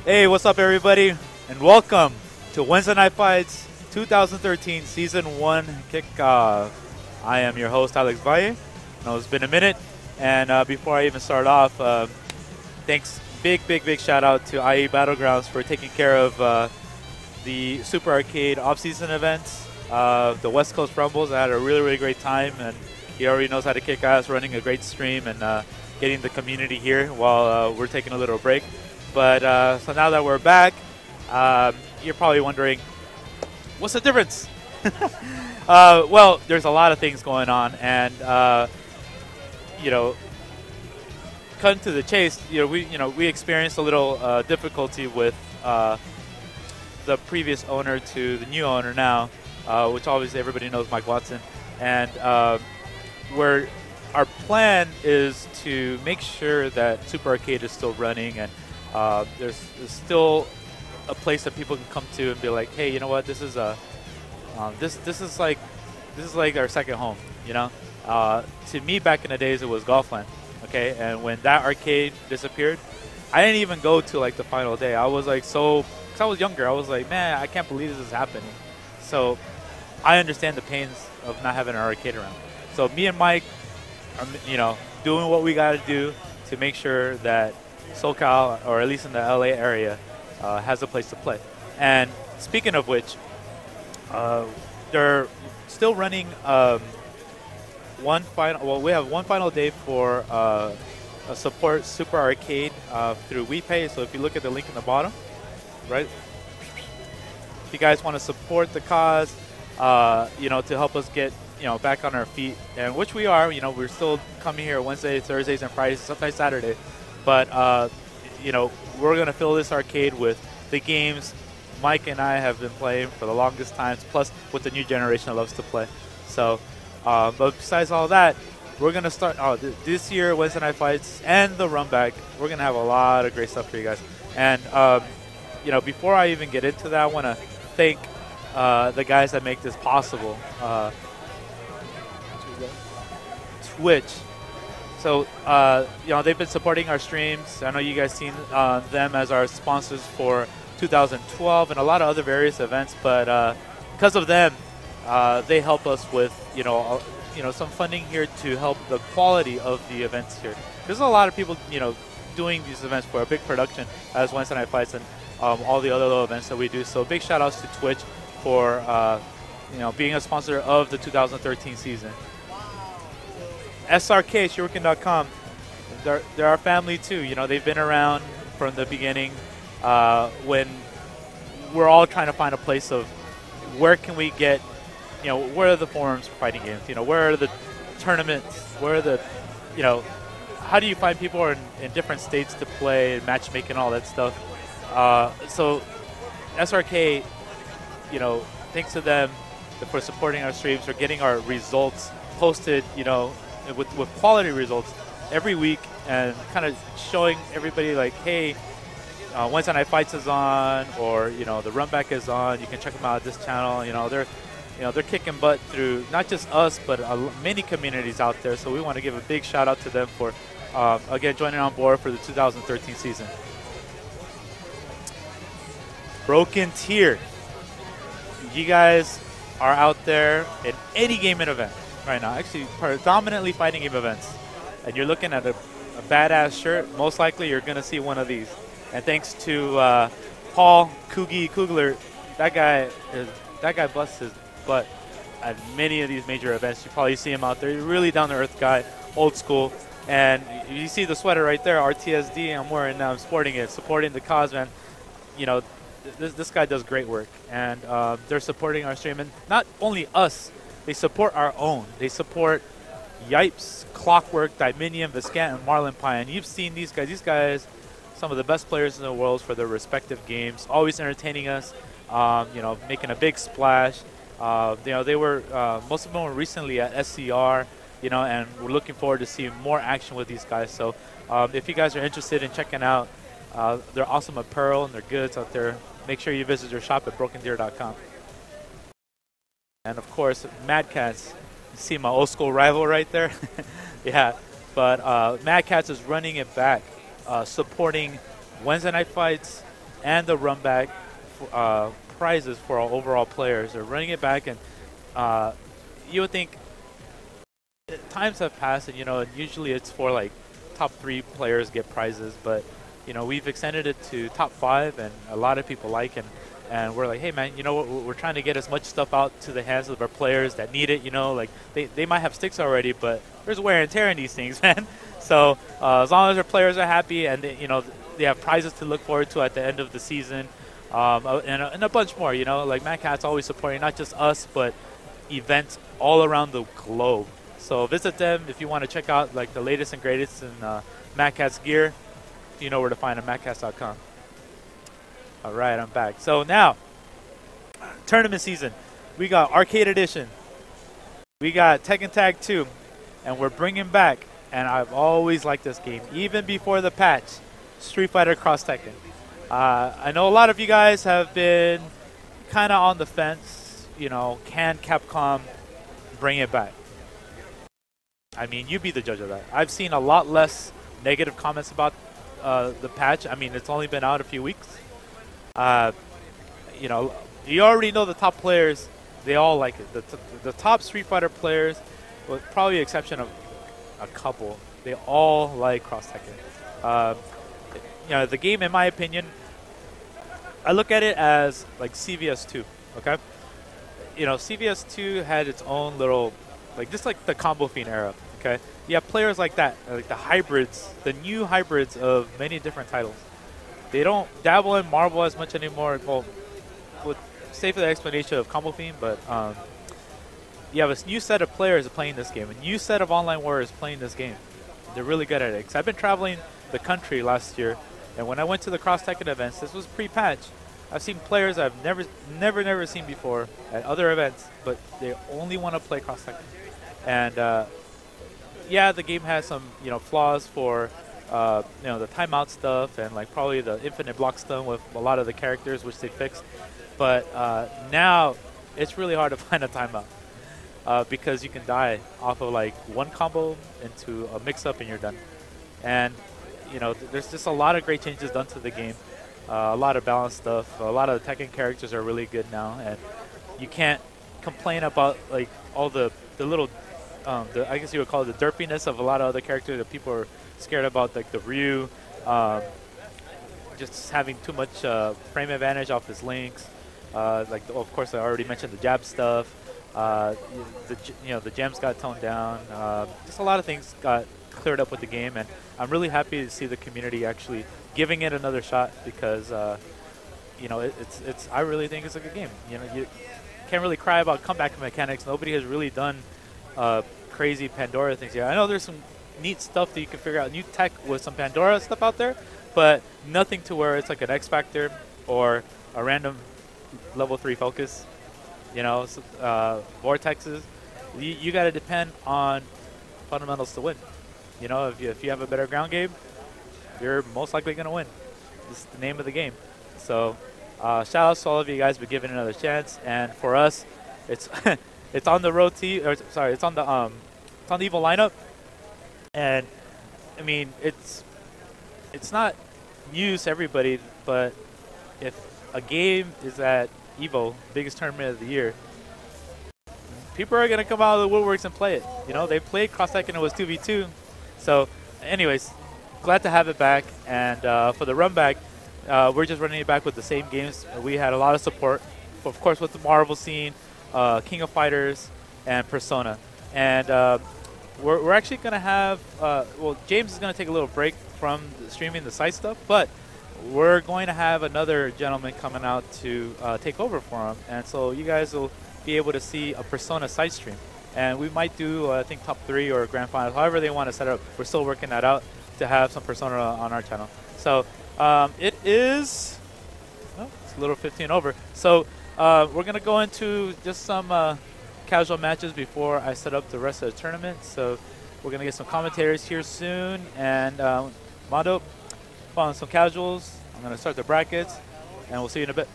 Hey, what's up, everybody, and welcome to Wednesday Night Fights 2013 Season 1 kickoff. I am your host, SFxT. I know it's been a minute, and before I even start off, thanks, big shout out to IE Battlegrounds for taking care of the Super Arcade off-season events, the West Coast Rumbles. I had a really great time, and he already knows how to kick ass, running a great stream, and getting the community here while we're taking a little break. But so now that we're back, you're probably wondering, what's the difference? Well, there's a lot of things going on, and you know, cutting to the chase, we experienced a little difficulty with the previous owner to the new owner now, which obviously everybody knows, Mike Watson, and where our plan is to make sure that Super Arcade is still running, and there's still a place that people can come to and be like, hey, you know what? This is a this is like our second home. You know, to me back in the days it was Golfland. Okay, and when that arcade disappeared, I didn't even go to like the final day. I was like because I was younger. I was like, man, I can't believe this is happening. So I understand the pains of not having an arcade around. So me and Mike are, doing what we got to do to make sure that SoCal, or at least in the LA area, has a place to play. And speaking of which, they're still running one final. Well, we have one final day for support Super Arcade through WNFAE. So if you look at the link in the bottom, right? If you guys want to support the cause, to help us get back on our feet, and which we are. We're still coming here Wednesdays, Thursdays, and Fridays, sometimes Saturday. But, we're going to fill this arcade with the games Mike and I have been playing for the longest times, plus what the new generation that loves to play. So, but besides all that, we're going to start this year, Wednesday Night Fights and the Run Back. We're going to have a lot of great stuff for you guys. And, before I even get into that, I want to thank the guys that make this possible. Twitch. So, they've been supporting our streams. I know you guys seen them as our sponsors for 2012 and a lot of other various events. But because of them, they help us with, some funding here to help the quality of the events here. There's a lot of people, doing these events for a big production as Wednesday Night Fights and all the other little events that we do. So big shout outs to Twitch for, being a sponsor of the 2013 season. SRK, Shuriken.com, they're our family too. They've been around from the beginning when we're all trying to find a place of where can we get, where are the forums for fighting games? Where are the tournaments? Where are the, how do you find people in different states to play, matchmaking, all that stuff? So SRK, thanks to them for supporting our streams, for getting our results posted, with quality results every week, and kind of showing everybody like, hey, Wednesday Night Fights is on, or the Run Back is on. You can check them out at this channel. They're kicking butt through not just us, but many communities out there. So we want to give a big shout out to them for again joining on board for the 2013 season. Broken Tier, you guys are out there in any gaming event right now, actually predominantly fighting game events, and you're looking at a badass shirt, most likely you're going to see one of these. And thanks to Paul Kugler, that guy busts his butt at many of these major events. You probably see him out there. Really down-to-earth guy, old school. And you see the sweater right there, RTSD, I'm wearing now, I'm sporting it, supporting the cause, man. This guy does great work, and they're supporting our stream. And not only us, they support our own. They support Yipes, Clockwork, Diminium, Viscant, and Marlin Pie. And you've seen these guys. These guys, some of the best players in the world for their respective games, always entertaining us, making a big splash. They were, most of them were recently at SCR, and we're looking forward to seeing more action with these guys. So if you guys are interested in checking out their awesome apparel and their goods out there, make sure you visit their shop at brokendeer.com. And of course, Mad Catz. You see my old school rival right there? Yeah, but Mad Catz is running it back, supporting Wednesday Night Fights and the run back prizes for our overall players. They're running it back, and you would think times have passed, and usually it's for like top 3 players get prizes, but we've extended it to top 5, and a lot of people like it. And we're like, hey man, we're trying to get as much stuff out to the hands of our players that need it. Like they might have sticks already, but there's wear and tear in these things, man. So as long as our players are happy, and they have prizes to look forward to at the end of the season, and a bunch more. Like Mad Catz always supporting not just us, but events all around the globe. So visit them if you want to check out like the latest and greatest in Mad Catz gear. You know where to find them, madcatz.com. All right, I'm back. So now, tournament season. We got Arcade Edition. We got Tekken Tag 2. And we're bringing back, and I've always liked this game, even before the patch, Street Fighter Cross Tekken. I know a lot of you guys have been kind of on the fence. Can Capcom bring it back? I mean, you be the judge of that. I've seen a lot less negative comments about the patch. I mean, it's only been out a few weeks. You already know the top players. They all like it. The top Street Fighter players, with probably the exception of a couple, they all like Cross Tekken. The game, in my opinion, I look at it as like CVS2. Okay, CVS2 had its own little, just like the Combo Fiend era. Okay, you have players like that, like the hybrids, the new hybrids of many different titles. They don't dabble in Marvel as much anymore. Well, with save for the explanation of Combo Fiend, but you have a new set of players playing this game, a new set of online warriors playing this game. They're really good at it. Because I've been traveling the country last year, and when I went to the Cross Tekken events, this was pre-patch. I've seen players I've never seen before at other events, but they only want to play Cross Tekken. And yeah, the game has some flaws for the timeout stuff and like probably the infinite block stun with a lot of the characters, which they fixed. But now it's really hard to find a timeout because you can die off of like one combo into a mix-up and you're done. And there's just a lot of great changes done to the game, a lot of balanced stuff. A lot of the Tekken characters are really good now, and you can't complain about like all the little I guess you would call it the derpiness of a lot of other characters that people are scared about, like the Ryu, just having too much frame advantage off his links. Of course, I already mentioned the jab stuff. The gems got toned down. Just a lot of things got cleared up with the game, and I'm really happy to see the community actually giving it another shot because I really think it's a good game. You can't really cry about comeback mechanics. Nobody has really done crazy Pandora things here. I know there's some neat stuff that you can figure out, new tech with some Pandora stuff out there, but nothing to where it's like an X Factor or a random level 3 focus. Vortexes. You got to depend on fundamentals to win. If you have a better ground game, you're most likely going to win. This is the name of the game. So shout out to all of you guys for giving it another chance. And for us, it's it's on the it's on the Evo lineup. And I mean, it's not news to everybody, but if a game is at Evo, biggest tournament of the year, people are going to come out of the woodworks and play it. They played Cross Tekken and it was 2v2. So anyways, glad to have it back. And for the run back, we're just running it back with the same games. We had a lot of support, of course, with the Marvel scene, King of Fighters, and Persona. And we're actually going to have, James is going to take a little break from streaming the site stuff, but we're going to have another gentleman coming out to take over for him. And so you guys will be able to see a Persona side stream. And we might do, I think, top 3 or grand finals, however they want to set it up. We're still working that out to have some Persona on our channel. So it is, it's a little 15 over. So we're going to go into just some casual matches before I set up the rest of the tournament. So we're going to get some commentators here soon. And Mondo, following some casuals. I'm going to start the brackets, and we'll see you in a bit.